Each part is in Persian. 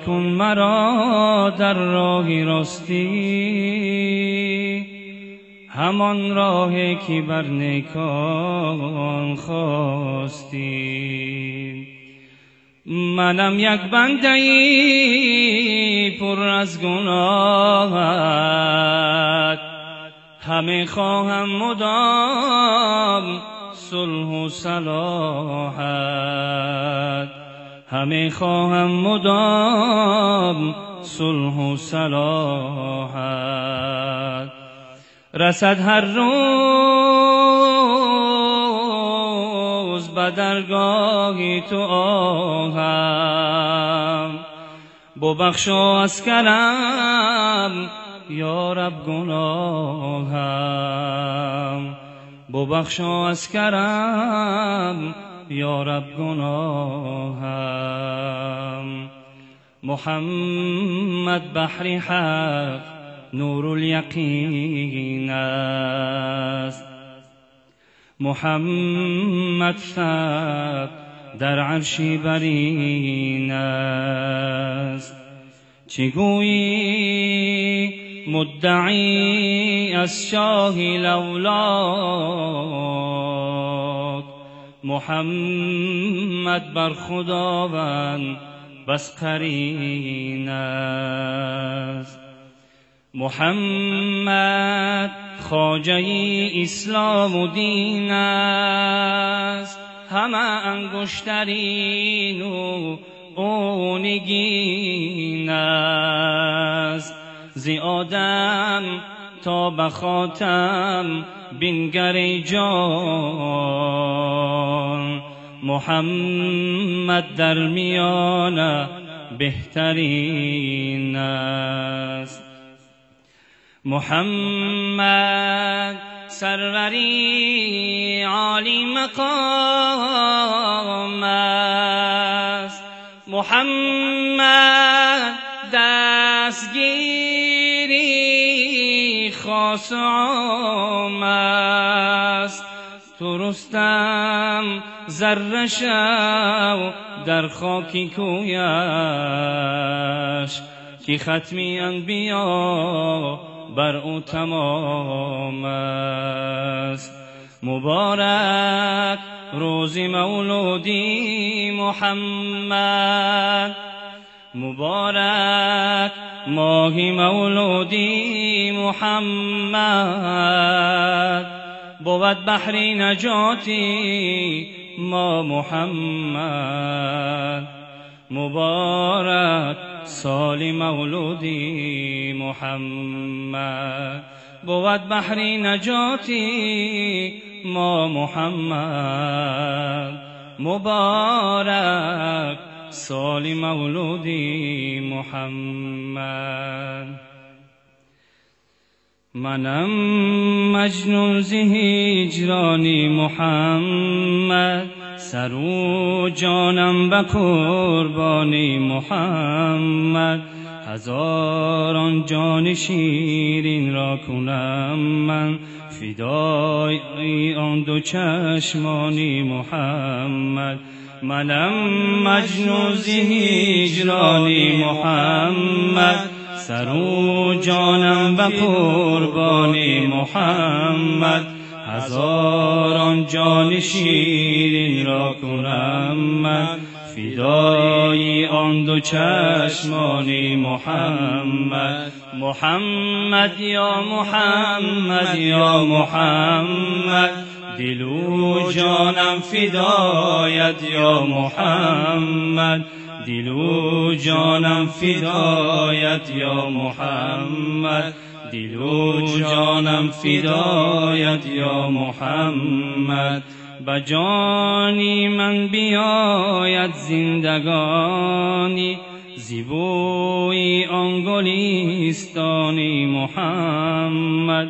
کن مرا در راه راستی، همان راهی که بر نیکان خواستی. منم یک بنده‌ای پر از گناهت، همه خواهم مدام صلح و صلاحت، همه خواهم مدام صلح و صلاحت. رسد هر روز به درگاه تو آهم، ببخشا از کرم یا رب گناهم، ببخشا از کرم یا رب گناهم. محمد بحر حق نور الیقین است، محمد ثبت در عرش برین است. چگویی مدعی از شاه لولاک، محمد بر خداوند بس قرین است. محمد خواجه اسلام و دین است، همه انگشترین و اونگین است. زی آدم تا به خاتم بنگر جان، محمد در میانه بهترین است. محمد سروری عالی مقام است، محمد دستگیری خاص عام است. تو رستم ذره شو در خاکی کویش، که ختمی انبیا بر او تمام است. مبارک روز مولودی محمد، مبارک ماه مولودی محمد. بود بحر نجاتی ما محمد، مبارک سال مولودی محمد. بود بحر نجاتی ما محمد، مبارک سال مولودی محمد. منم مجنون ز هجرانی محمد، سر و جانم به قربانی محمد. هزاران جان شیرین را کنم من، فدای آن دو چشمانی محمد. منم مجنون ز هجرانی محمد، سر و جانم به قربانی محمد. هزاران جان شیرین را کنم من، فدای آن دو چشمانی محمد. محمد یا محمد یا محمد، دل و جانم فدایت یا محمد، دل و جانم فدایت یا محمد، دل و جانم فدایت یا محمد. به جانی من بیاید زندگانی، زیبوی آن گلستانی محمد.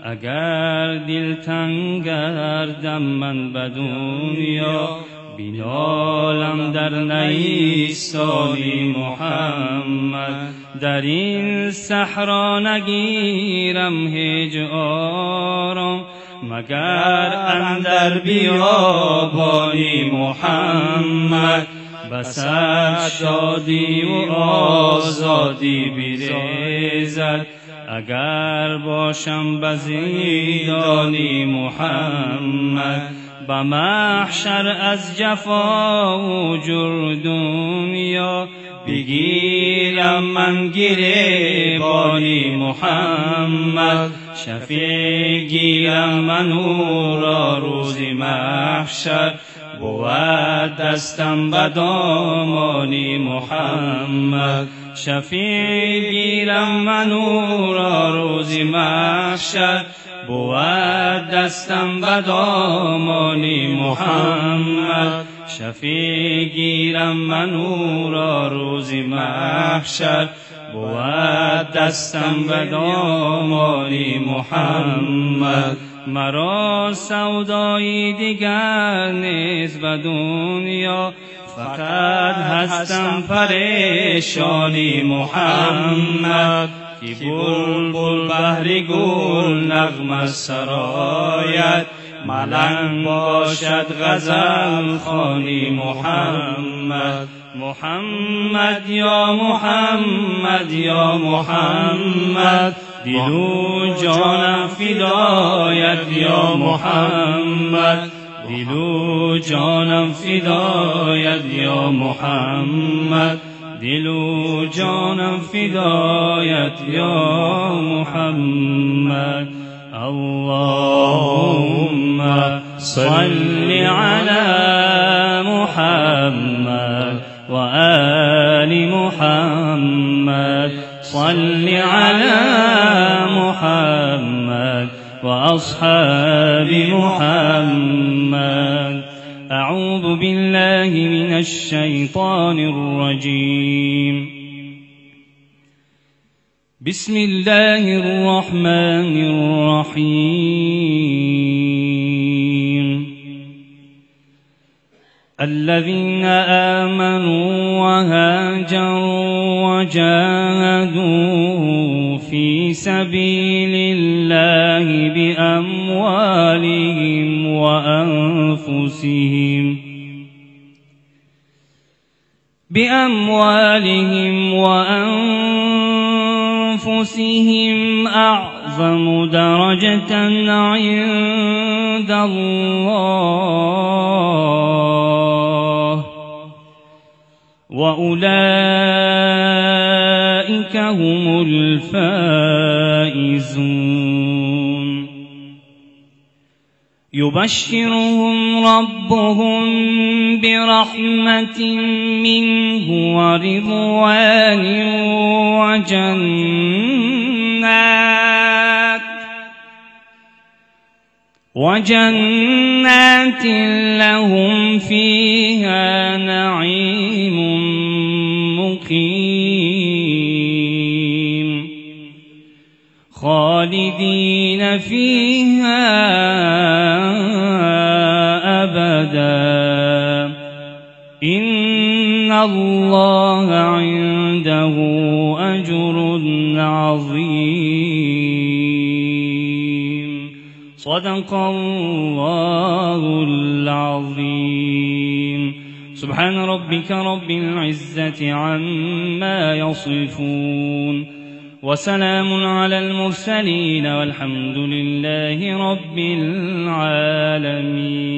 اگر دل تنگ گردم من به دنیا، بینالم در نیستانی محمد. در این صحرا نگیرم هیچ آرام، مگر اندر بیابانی محمد. بسد شادی و آزادی بیریزد اگر باشم بزیدانی محمد به محشر از جفا و جور دنیا بگیرم من گریبانی محمد شفیع گیرم من او را روز محشر بود دستم به دامانی محمد شفیع گیرم من او را روز محشر بود دستم به دامانی محمد شفیع گیرم من او را روز محشر بود دستم به دامانی محمد مرا سودایی دیگر نیست به دنیا فقط هستم پریشانی محمد که بلبل بهر گل نغمه سراید ملنگ باشد غزل خوانی محمد محمد یا محمد یا محمد دل و جانم فدایت یا محمد دل و جانم فدایت یا محمد دل و جانم فدایت یا محمد اللهم صل على محمد وآل محمد صل على محمد وأصحاب محمد أعوذ بالله من الشيطان الرجيم بسم الله الرحمن الرحيم الذين آمنوا وهاجروا وجاهدوا في سبيل الله بأموالهم وأنفسهم أعظم درجة عند الله وأولئك هم الفائزون يبشرهم ربهم برحمة منه ورضوان وجنات لهم فيها نعيم مقيم خالدين فيها أبدا إن الله عنده أجر عظيم صدق الله العظيم سبحان ربك رب العزة عما يصفون وسلام على المرسلين والحمد لله رب العالمين.